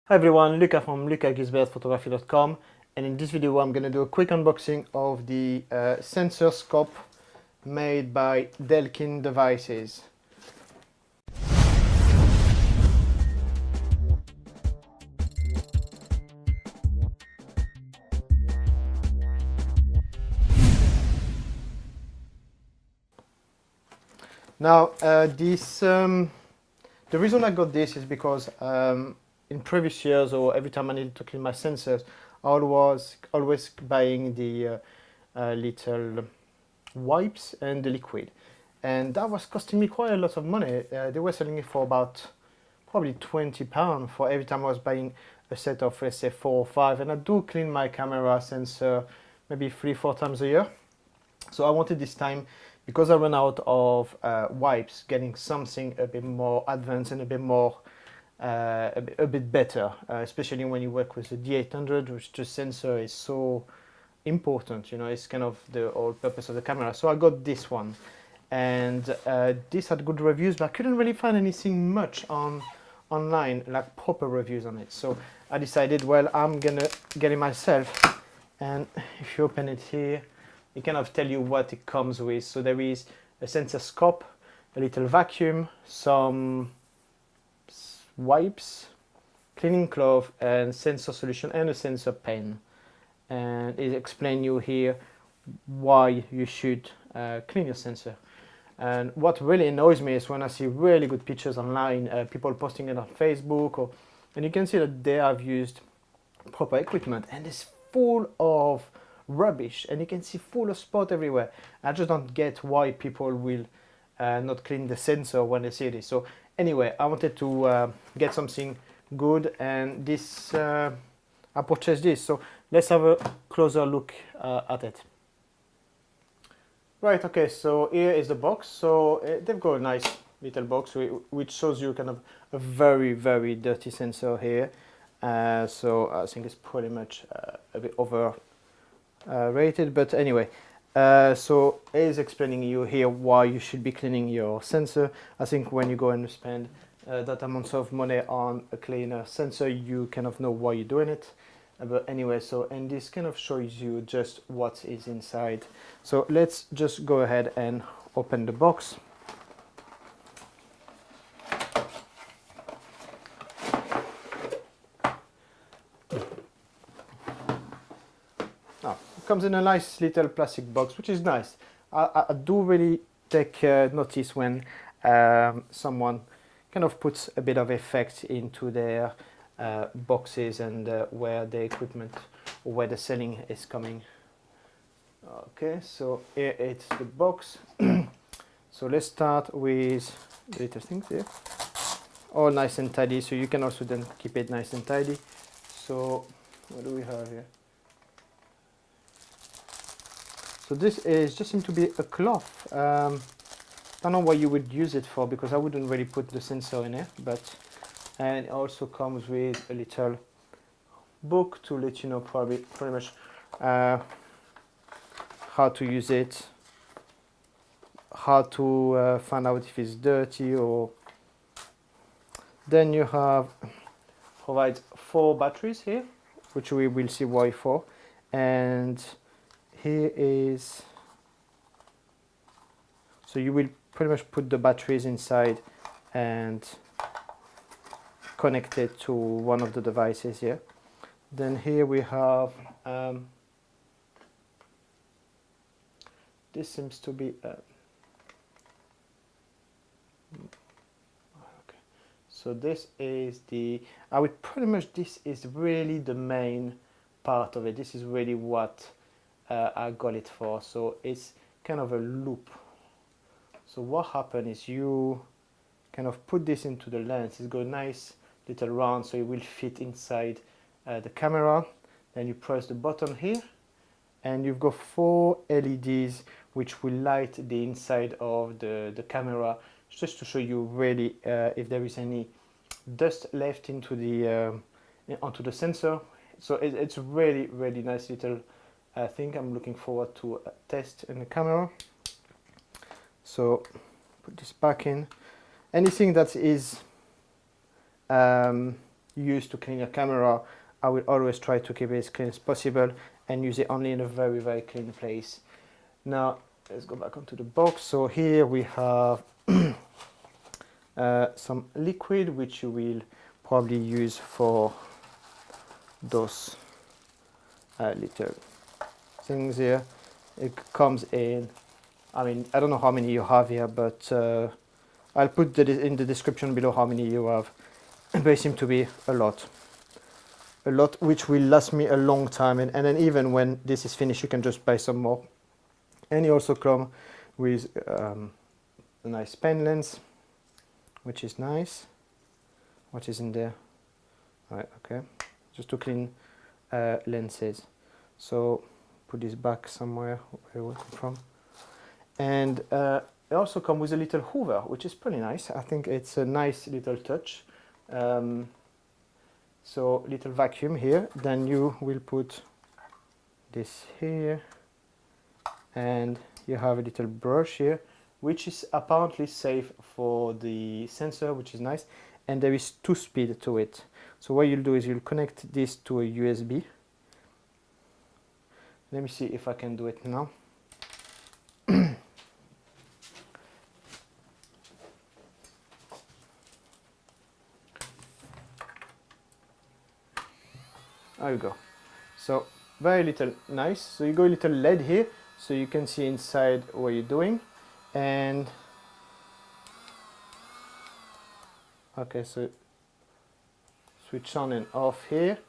Hi everyone, Lukas from Gisbert and in this video I'm going to do a quick unboxing of the sensor scope made by Delkin devices. Now the reason I got this is because in previous years or every time I needed to clean my sensors, I was always buying the little wipes and the liquid, and that was costing me quite a lot of money. They were selling it for about probably £20 for every time I was buying a set of, let's say, 4 or 5, and I do clean my camera sensor maybe 3-4 times a year. So I wanted this time, because I ran out of wipes, getting something a bit more advanced and a bit more a bit better, especially when you work with the D800, which the sensor is so important, you know, it's kind of the whole purpose of the camera. So I got this one, and this had good reviews, but I couldn't really find anything much online, like proper reviews on it. So I decided, well, I'm gonna get it myself. And if you open it here, it kind of tell you what it comes with. So there is a sensor scope, a little vacuum, some wipes, cleaning cloth, and sensor solution, and a sensor pen. And it explains you here why you should clean your sensor. And what really annoys me is when I see really good pictures online, people posting it on Facebook, and you can see that they have used proper equipment, and it's full of rubbish, and you can see full of spot everywhere. I just don't get why people will not clean the sensor when they see this. So anyway, I wanted to get something good, and this I purchased this. So let's have a closer look at it. Right, okay, so here is the box. So they've got a nice little box which shows you kind of a very, very dirty sensor here. So I think it's pretty much a bit overrated, but anyway. So it is explaining you here why you should be cleaning your sensor. I think when you go and spend that amount of money on a cleaner sensor, you kind of know why you're doing it. But anyway, so, and this kind of shows you just what is inside. So let's just go ahead and open the box. Oh, it comes in a nice little plastic box, which is nice. I do really take notice when someone kind of puts a bit of effect into their boxes and where the equipment or where the selling is coming. Okay, so here it's the box. So let's start with the little things here. All nice and tidy, so you can also then keep it nice and tidy. So what do we have here? So this is just seems to be a cloth. Don't know what you would use it for, because I wouldn't really put the sensor in it, but and it also comes with a little book to let you know pretty much how to use it, how to find out if it's dirty. Or then you have provides 4 batteries here, which we will see why for. And here is, so you will pretty much put the batteries inside and connect it to one of the devices here. Then here we have this seems to be okay. So this is the, I would pretty much, this is really the main part of it. This is really what I got it for. So it's kind of a loop. So what happens is you kind of put this into the lens. It's got a nice little round, so it will fit inside the camera. Then you press the button here, and you've got 4 LEDs which will light the inside of the camera, just to show you really if there is any dust left into the onto the sensor. So it's really, really nice little thing. I'm looking forward to test in the camera. So put this back in. Anything that is use to clean your camera, I will always try to keep it as clean as possible and use it only in a very, very clean place. Now, let's go back onto the box. So here we have some liquid, which you will probably use for those little things here. It comes in, I mean, I don't know how many you have here, but I'll put in the description below how many you have. But it seems to be a lot, which will last me a long time. And then even when this is finished, you can just buy some more. And you also come with a nice pen lens, which is nice. What is in there? All right, okay, just to clean lenses. So put this back somewhere where it came from. And it also comes with a little hoover, which is pretty nice. I think it's a nice little touch. So little vacuum here. Then you will put this here, and you have a little brush here, which is apparently safe for the sensor, which is nice. And there is 2 speed to it. So what you'll do is you'll connect this to a USB. Let me see if I can do it now. There you go. So very little, nice. So you go a little LED here, so you can see inside what you're doing. And okay, so switch on and off here.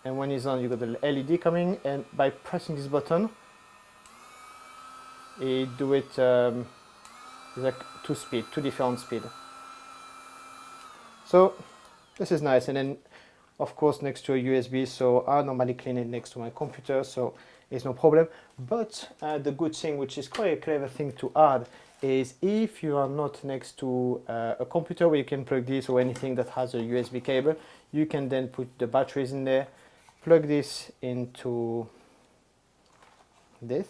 And when it's on, you got the LED coming, and by pressing this button, it do it like 2 speed, 2 different speed. So this is nice. And then of course next to a USB, so I normally clean it next to my computer, so it's no problem. But the good thing, which is quite a clever thing to add, is if you are not next to a computer where you can plug this or anything that has a USB cable, you can then put the batteries in there, plug this into this.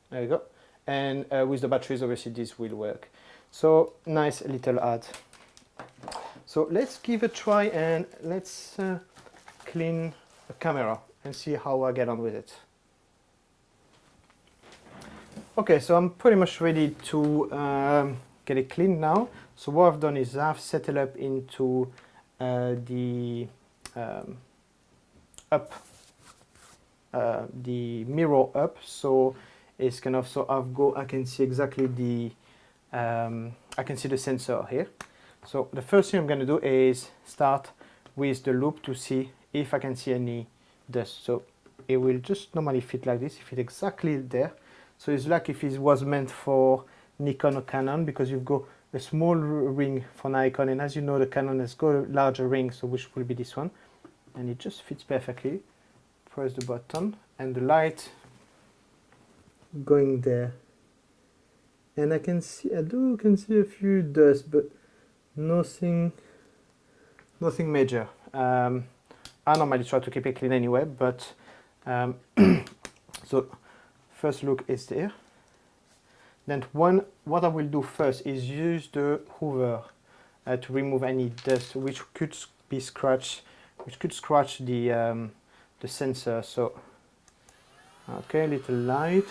There you go. And with the batteries, obviously this will work. So nice little add. So let's give a try and let's clean the camera and see how I get on with it. Okay, so I'm pretty much ready to get it cleaned now. So what I've done is I've set it up into the mirror up, so it's kind of, so I can see exactly the I can see the sensor here. So the first thing I'm going to do is start with the loop to see if I can see any dust. So it will just normally fit like this, fit exactly there. So it's like if it was meant for Nikon or Canon, because you've got a small ring for Nikon, and as you know, the Canon has got a larger ring, so which will be this one, and it just fits perfectly. Press the button and the light going there, and I can see can see a few dust, but nothing major. I normally try to keep it clean anyway, but so first look is there. Then what I will do first is use the hoover to remove any dust which could scratch the sensor. So okay, little light.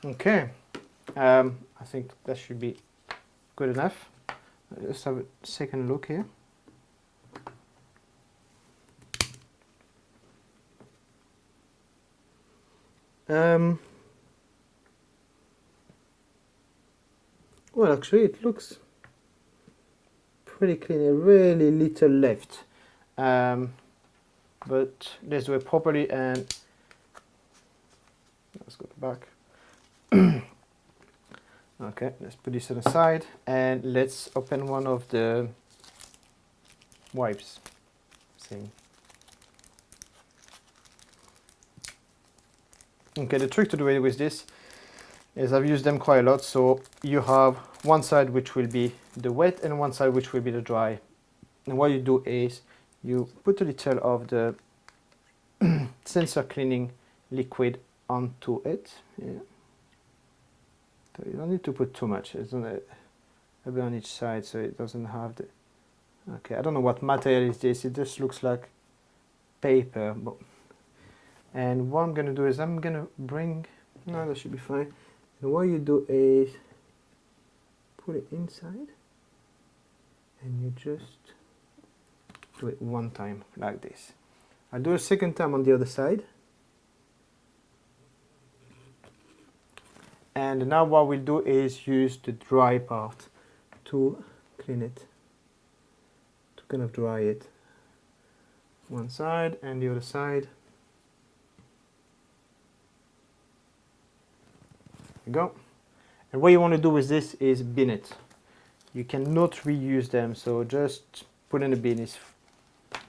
Okay, I think that should be good enough. Let's have a second look here. Well, actually, it looks pretty clean. Really little left, but let's do it properly and let's go back. Okay, let's put this on the side and let's open one of the wipes thing. Okay, the trick to do it with this is I've used them quite a lot. So you have one side which will be the wet and one side which will be the dry. And what you do is you put a little of the sensor cleaning liquid onto it. Yeah. So you don't need to put too much. It's not a bit on each side, so it doesn't have the. Okay, I don't know what material is this. It just looks like paper. But and what I'm gonna do is I'm gonna bring. No, that should be fine. And what you do is put it inside, and you just do it one time like this. I'll do a second time on the other side. And now what we'll do is use the dry part to clean it, to kind of dry it. One side and the other side. There you go. And what you want to do with this is bin it. You cannot reuse them, so just put in the bin. It's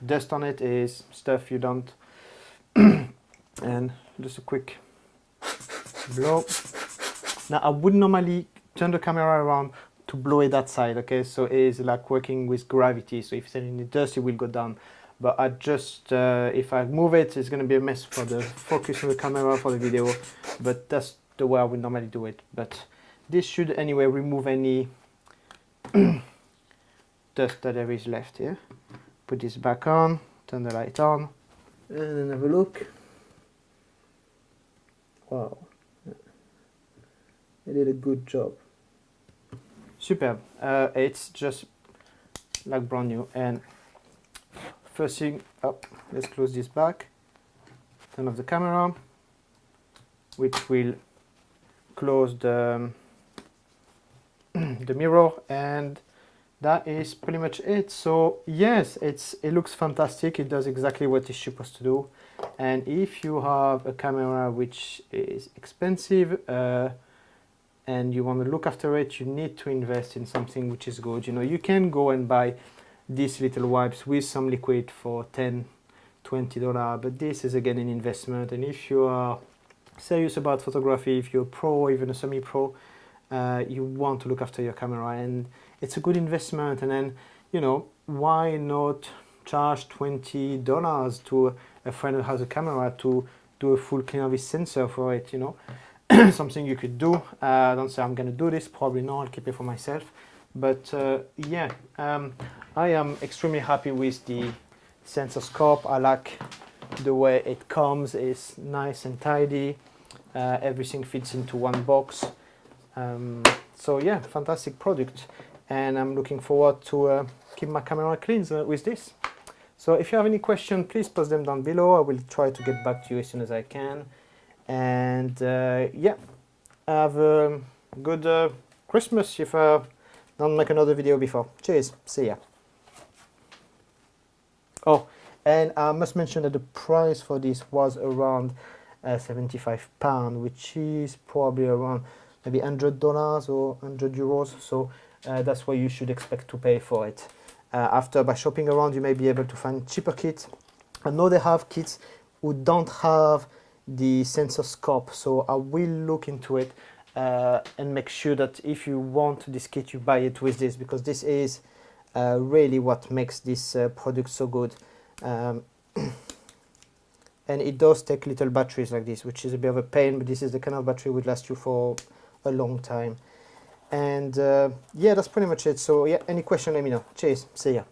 dust on it is stuff you don't. And just a quick blow. Now I would normally turn the camera around to blow it that side, okay? So it is like working with gravity, so if it's any dust it will go down. But I just, if I move it, it's gonna be a mess for the focus of the camera for the video, but that's the way I would normally do it. But this should anyway remove any dust that there is left here. Put this back on, turn the light on, and then have a look. Wow. They did a good job. Superb. It's just like brand new. And first thing, let's close this back. Turn off the camera, which will close the the mirror, and that is pretty much it. So yes, it looks fantastic. It does exactly what it's supposed to do. And if you have a camera which is expensive, and you want to look after it, you need to invest in something which is good. You know, you can go and buy these little wipes with some liquid for $10–20, but this is again an investment. And if you are serious about photography, if you're a pro, even a semi-pro, you want to look after your camera, and it's a good investment. And then, you know, why not charge $20 to a friend who has a camera to do a full clean of his sensor for it, you know? Something you could do. Don't say I'm gonna do this, probably not, I'll keep it for myself. But yeah, I am extremely happy with the sensor scope. I like the way it comes. It's nice and tidy. Everything fits into one box. So yeah, fantastic product, and I'm looking forward to keep my camera clean with this. So if you have any questions, please post them down below. I will try to get back to you as soon as I can. And yeah, have a good Christmas if I don't make another video before. Cheers, see ya. Oh, and I must mention that the price for this was around £75, which is probably around maybe $100 or €100. So that's what you should expect to pay for it. After, by shopping around, you may be able to find cheaper kits. I know they have kits who don't have the sensor scope, so I will look into it and make sure that if you want this kit, you buy it with this, because this is really what makes this product so good. And it does take little batteries like this, which is a bit of a pain, but this is the kind of battery would last you for a long time. And yeah, that's pretty much it. So yeah, any question, let me know. Cheers, see ya.